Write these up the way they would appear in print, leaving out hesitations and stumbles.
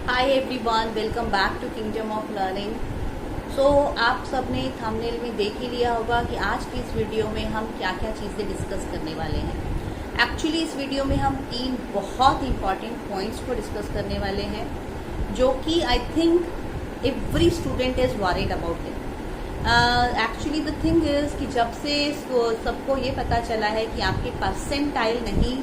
Hi everyone, welcome back to kingdom of learning. So आप सबने thumbnail में देख ही लिया होगा कि आज की इस वीडियो में हम क्या क्या चीज़ें डिस्कस करने वाले हैं। एक्चुअली इस वीडियो में हम 3 बहुत इंपॉर्टेंट पॉइंट्स को डिस्कस करने वाले हैं जो कि I think every student is worried about it. Actually the thing is कि जब से सबको ये पता चला है कि आपके परसेंटाइल नहीं,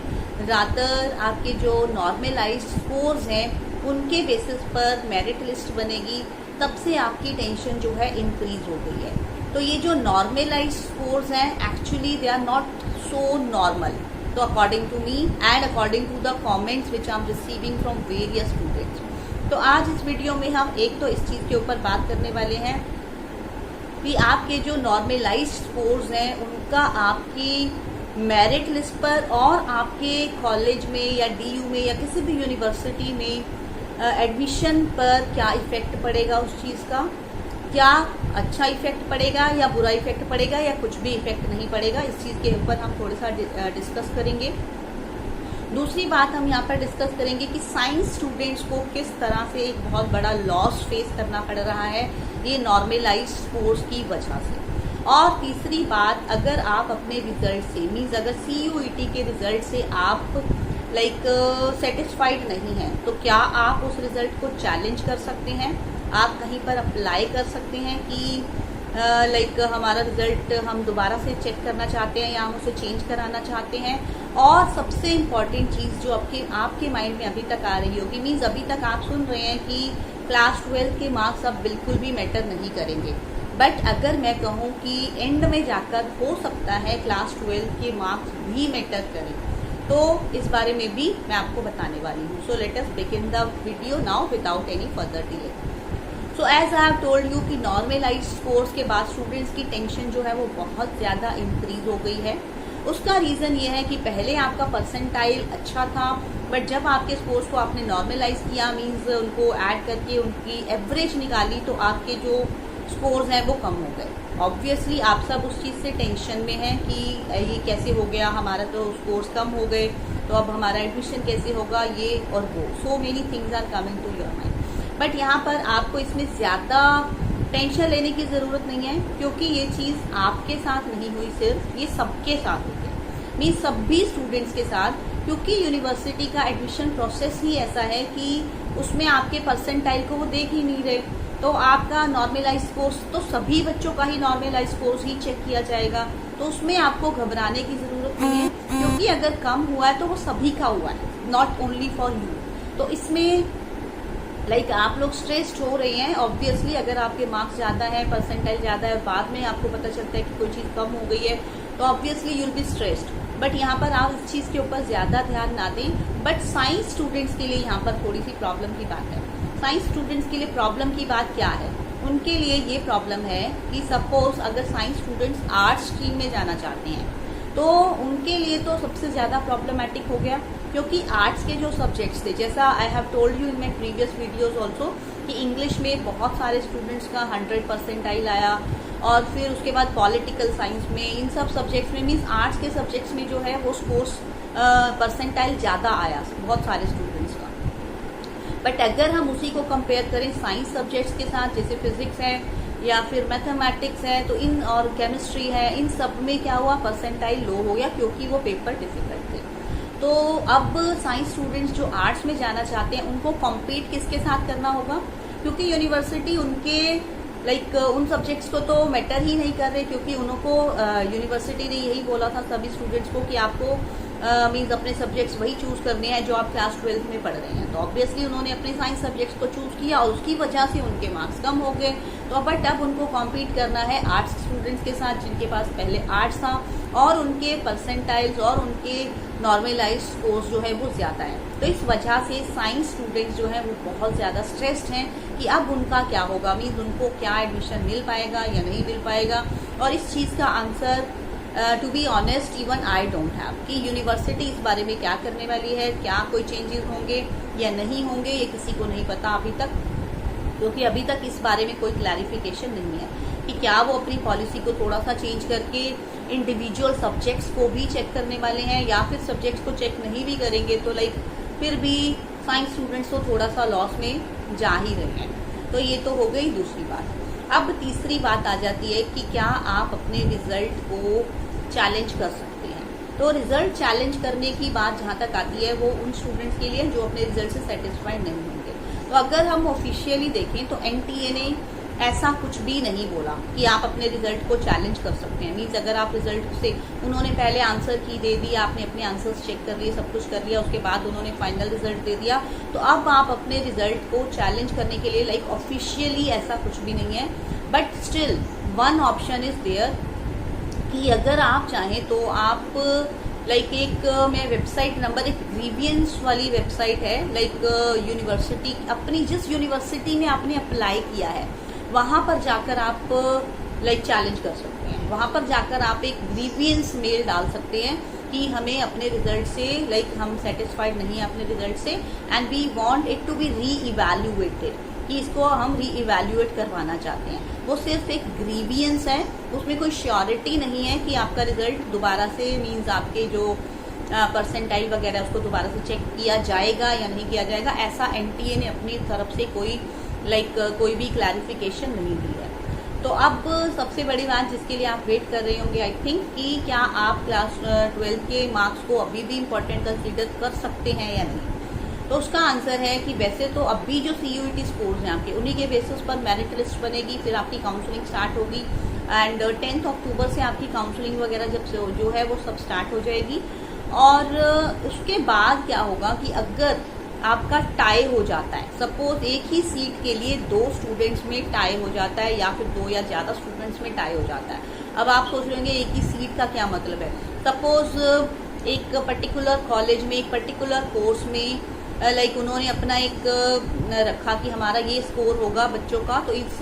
रादर आपके जो नॉर्मलाइज्ड स्कोर्स हैं उनके बेसिस पर मेरिट लिस्ट बनेगी, तब से आपकी टेंशन जो है इंक्रीज हो गई है। तो ये जो नॉर्मलाइज्ड स्कोर्स हैं actually they are not so normal. तो according to me and according to the comments which I am receiving from various students, तो आज इस वीडियो में हम एक तो इस चीज़ के ऊपर बात करने वाले हैं कि आपके जो नॉर्मलाइज्ड स्कोर्स हैं उनका आपकी मेरिट लिस्ट पर और आपके कॉलेज में या डीयू में या किसी भी यूनिवर्सिटी में एडमिशन पर क्या इफेक्ट पड़ेगा, उस चीज़ का क्या अच्छा इफेक्ट पड़ेगा या बुरा इफेक्ट पड़ेगा या कुछ भी इफेक्ट नहीं पड़ेगा। इस चीज़ के ऊपर हम थोड़ा सा डिस्कस करेंगे। दूसरी बात हम यहाँ पर डिस्कस करेंगे कि साइंस स्टूडेंट्स को किस तरह से एक बहुत बड़ा लॉस फेस करना पड़ रहा है ये नॉर्मलाइज्ड स्कोर्स की वजह से। और तीसरी बात, अगर आप अपने रिजल्ट से मीन्स अगर CUET के रिजल्ट से आप सेटिस्फाइड नहीं हैं तो क्या आप उस रिजल्ट को चैलेंज कर सकते हैं, आप कहीं पर अप्लाई कर सकते हैं कि हमारा रिजल्ट हम दोबारा से चेक करना चाहते हैं या हम उसे चेंज कराना चाहते हैं। और सबसे इम्पॉर्टेंट चीज़ जो आपके माइंड में अभी तक आ रही होगी, मीन्स अभी तक आप सुन रहे हैं कि क्लास 12 के मार्क्स अब बिल्कुल भी मैटर नहीं करेंगे, बट अगर मैं कहूँ कि एंड में जाकर हो सकता है क्लास 12 के मार्क्स भी मैटर करें, तो इस बारे में भी मैं आपको बताने वाली हूँ। So let us begin the video now without any further delay. So as I have told you कि नॉर्मलाइज्ड स्कोर्स के बाद स्टूडेंट्स की टेंशन जो है वो बहुत ज़्यादा इंक्रीज हो गई है। उसका रीज़न ये है कि पहले आपका परसेंटाइल अच्छा था, बट जब आपके स्कोर्स को आपने नॉर्मलाइज किया, मीन्स उनको ऐड करके उनकी एवरेज निकाली, तो आपके जो स्कोर्स हैं वो कम हो गए। ऑब्वियसली आप सब उस चीज़ से टेंशन में हैं कि ये कैसे हो गया, हमारा तो स्कोर्स कम हो गए, तो अब हमारा एडमिशन कैसे होगा, ये और वो, so many things are coming to your mind. But यहाँ पर आपको इसमें ज़्यादा टेंशन लेने की ज़रूरत नहीं है, क्योंकि ये चीज़ आपके साथ नहीं हुई, सिर्फ ये सबके साथ हुई है, मीन्स सभी स्टूडेंट्स के साथ, क्योंकि यूनिवर्सिटी का एडमिशन प्रोसेस ही ऐसा है कि उसमें आपके परसेंटाइल को वो देख ही नहीं रहे। तो आपका नॉर्मलाइज कोर्स तो सभी बच्चों का ही नॉर्मलाइज कोर्स ही चेक किया जाएगा, तो उसमें आपको घबराने की ज़रूरत नहीं है, क्योंकि अगर कम हुआ है तो वो सभी का हुआ है, नॉट ओनली फॉर यू। तो इसमें आप लोग स्ट्रेस्ड हो रहे हैं। ऑब्वियसली अगर आपके मार्क्स ज़्यादा है, परसेंटाइल ज़्यादा है, बाद में आपको पता चलता है कि कोई चीज़ कम हो गई है, तो obviously you will be stressed. But यहाँ पर आप इस चीज़ के ऊपर ज़्यादा ध्यान ना दें। बट साइंस स्टूडेंट्स के लिए यहाँ पर थोड़ी सी प्रॉब्लम की बात है। साइंस स्टूडेंट्स के लिए प्रॉब्लम की बात क्या है? उनके लिए ये प्रॉब्लम है कि सपोज अगर साइंस स्टूडेंट्स आर्ट्स स्ट्रीम में जाना चाहते हैं, तो उनके लिए तो सबसे ज़्यादा प्रॉब्लमैटिक हो गया, क्योंकि आर्ट्स के जो सब्जेक्ट्स थे, जैसा आई have told you in my previous videos also, कि इंग्लिश में बहुत सारे स्टूडेंट्स का 100 परसेंटाइल आया, और फिर उसके बाद पॉलिटिकल साइंस में, इन सब सब्जेक्ट्स में, मीन्स आर्ट्स के सब्जेक्ट्स में जो है वो स्कोर्स परसेंटाइल ज़्यादा आया बहुत सारे स्टूडेंट्स का। बट अगर हम उसी को कंपेयर करें साइंस सब्जेक्ट्स के साथ, जैसे फिजिक्स है या फिर मैथमेटिक्स है, तो इन और केमिस्ट्री है, इन सब में क्या हुआ, परसेंटाइल लो हो गया, क्योंकि वो पेपर डिफिकल्ट थे। तो अब साइंस स्टूडेंट्स जो आर्ट्स में जाना चाहते हैं उनको कॉम्पीट किसके साथ करना होगा, क्योंकि यूनिवर्सिटी उनके उन सब्जेक्ट्स को तो मैटर ही नहीं कर रहे, क्योंकि उनको यूनिवर्सिटी ने यही बोला था सभी स्टूडेंट्स को कि आपको मीन्स अपने सब्जेक्ट्स वही चूज़ करने हैं जो आप क्लास 12 में पढ़ रहे हैं। तो ऑब्वियसली उन्होंने अपने साइंस सब्जेक्ट्स को चूज़ किया और उसकी वजह से उनके मार्क्स कम हो गए। तो बट अब उनको कॉम्पीट करना है आर्ट्स स्टूडेंट्स के साथ, जिनके पास पहले आर्ट्स था और उनके परसेंटाइल्स और उनके नॉर्मलाइज स्कोर्स जो है वो ज़्यादा है। तो इस वजह से साइंस स्टूडेंट्स जो है वो बहुत ज़्यादा स्ट्रेस्ड हैं कि अब उनका क्या होगा, मीन्स उनको क्या एडमिशन मिल पाएगा या नहीं मिल पाएगा। और इस चीज़ का answer to be honest even I don't have, कि यूनिवर्सिटी इस बारे में क्या करने वाली है, क्या कोई चेंजेस होंगे या नहीं होंगे, ये किसी को नहीं पता अभी तक, क्योंकि अभी तक इस बारे में कोई क्लैरिफिकेशन नहीं है कि क्या वो अपनी पॉलिसी को थोड़ा सा चेंज करके इंडिविजुअल सब्जेक्ट्स को भी चेक करने वाले हैं, या फिर सब्जेक्ट्स को चेक नहीं भी करेंगे तो फिर भी साइंस स्टूडेंट्स तो थोड़ा सा लॉस में जा ही रहे हैं। तो ये तो हो गई दूसरी बात। अब तीसरी बात आ जाती है कि क्या आप अपने रिजल्ट को चैलेंज कर सकते हैं। तो रिजल्ट चैलेंज करने की बात जहाँ तक आती है वो उन स्टूडेंट्स के लिए जो अपने रिजल्ट से सेटिस्फाइड नहीं होंगे। तो अगर हम ऑफिशियली देखें तो एनटीए ने ऐसा कुछ भी नहीं बोला कि आप अपने रिजल्ट को चैलेंज कर सकते हैं। मीन्स अगर आप रिजल्ट से उन्होंने पहले आंसर की दे दी, आपने अपने आंसर्स चेक कर लिए, सब कुछ कर लिया, उसके बाद उन्होंने फाइनल रिजल्ट दे दिया, तो अब आप अपने रिजल्ट को चैलेंज करने के लिए लाइक ऑफिशियली ऐसा कुछ भी नहीं है। But still one option is there कि अगर आप चाहें तो आप लाइक एक मैं वेबसाइट नंबर, एक ग्रीवियंस वाली वेबसाइट है, लाइक यूनिवर्सिटी अपनी जिस यूनिवर्सिटी में आपने अप्लाई किया है वहाँ पर जाकर आप लाइक चैलेंज कर सकते हैं। वहाँ पर जाकर आप एक ग्रीवियंस मेल डाल सकते हैं कि हमें अपने रिजल्ट से लाइक हम सेटिस्फाइड नहीं है अपने रिजल्ट से and we want it to be re evaluated, कि इसको हम री इवैल्यूएट करवाना चाहते हैं। वो सिर्फ एक ग्रीवियंस है, उसमें कोई श्योरिटी नहीं है कि आपका रिजल्ट दोबारा से मीन्स आपके जो परसेंटाइल वगैरह उसको दोबारा से चेक किया जाएगा या नहीं किया जाएगा। ऐसा एनटीए ने अपनी तरफ से कोई कोई भी क्लैरिफिकेशन नहीं दी है। तो अब सबसे बड़ी बात जिसके लिए आप वेट कर रहे होंगे आई थिंक कि क्या आप क्लास 12 के मार्क्स को अभी भी इम्पोर्टेंट कंसीडर कर सकते हैं या नहीं। तो उसका आंसर है कि वैसे तो अभी जो CUET स्कोर्स हैं आपके, उन्हीं के बेसिस पर मेरिट लिस्ट बनेगी, फिर आपकी काउंसलिंग स्टार्ट होगी एंड 10 अक्टूबर से आपकी काउंसलिंग वगैरह जब से जो है वो सब स्टार्ट हो जाएगी। और उसके बाद क्या होगा कि अगर आपका टाई हो जाता है, सपोज एक ही सीट के लिए 2 स्टूडेंट्स में टाई हो जाता है या फिर 2 या ज़्यादा स्टूडेंट्स में टाई हो जाता है। अब आप सोच रहे होंगे एक ही सीट का क्या मतलब है। सपोज एक पर्टिकुलर कॉलेज में एक पर्टिकुलर कोर्स में लाइक उन्होंने अपना एक रखा कि हमारा ये स्कोर होगा बच्चों का, तो इस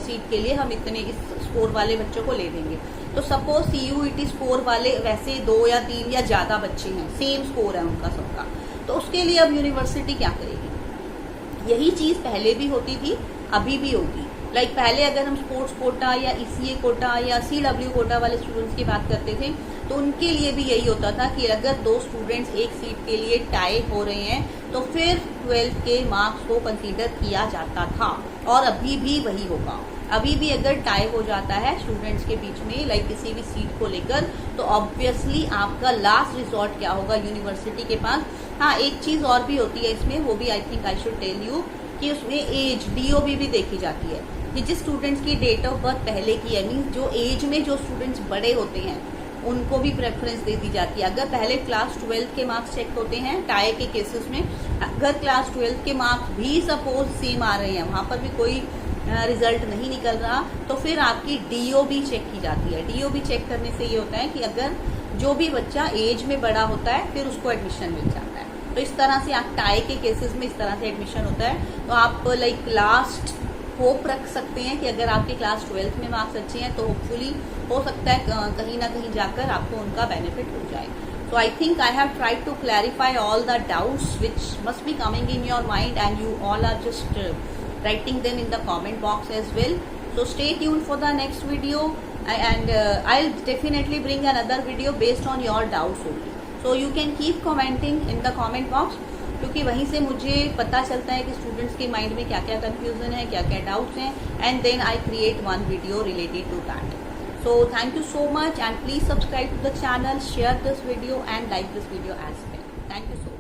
सीट के लिए हम इतने इस स्कोर वाले बच्चों को ले देंगे। तो सपोज CUET स्कोर वाले वैसे 2 या 3 या ज़्यादा बच्चे हैं, सेम स्कोर है उनका सबका, तो उसके लिए अब यूनिवर्सिटी क्या करेगी। यही चीज़ पहले भी होती थी, अभी भी होगी। लाइक पहले अगर हम स्पोर्ट्स कोटा या ECA कोटा या CW कोटा वाले स्टूडेंट्स की बात करते थे तो उनके लिए भी यही होता था कि अगर 2 स्टूडेंट्स एक सीट के लिए टाई हो रहे हैं तो फिर 12th के मार्क्स को कंसीडर किया जाता था, और अभी भी वही होगा। अभी भी अगर टाई हो जाता है स्टूडेंट्स के बीच में लाइक किसी भी सीट को लेकर, तो ऑब्वियसली आपका लास्ट रिजॉर्ट क्या होगा, यूनिवर्सिटी के पास। हाँ, एक चीज़ और भी होती है इसमें, वो भी I think I should tell you कि उसमें एज DOB भी देखी जाती है कि जिस स्टूडेंट्स की डेट ऑफ बर्थ पहले की है, मीन्स जो एज में जो स्टूडेंट्स बड़े होते हैं उनको भी प्रेफरेंस दे दी जाती है। अगर पहले क्लास 12 के मार्क्स चेक होते हैं टाई के केसेस में, अगर क्लास 12 के मार्क्स भी सपोज सेम आ रहे हैं, वहाँ पर भी कोई रिजल्ट नहीं निकल रहा, तो फिर आपकी DOB चेक की जाती है। DOB चेक करने से ये होता है कि अगर जो भी बच्चा एज में बड़ा होता है फिर उसको एडमिशन मिल जाता है। तो इस तरह से आप टाई के केसेस में इस तरह से एडमिशन होता है। तो आप लाइक लास्ट होप रख सकते हैं कि अगर आपके क्लास 12th में मार्क्स अच्छे हैं तो होपफुली हो सकता है कहीं ना कहीं जाकर आपको उनका बेनिफिट हो जाए। So I think I have tried to clarify all the doubts which must be coming in your mind, and you all are just writing them in the comment box as well. So stay tuned for the next video, and I'll definitely bring another video based on your doubts only. So you can keep commenting in the comment box, क्योंकि वहीं से मुझे पता चलता है कि students के mind में क्या क्या कन्फ्यूजन है, क्या क्या डाउट्स हैं, and then I create one video related to that. So thank you so much, and please subscribe to the channel, share this video and like this video as well. Thank you so much.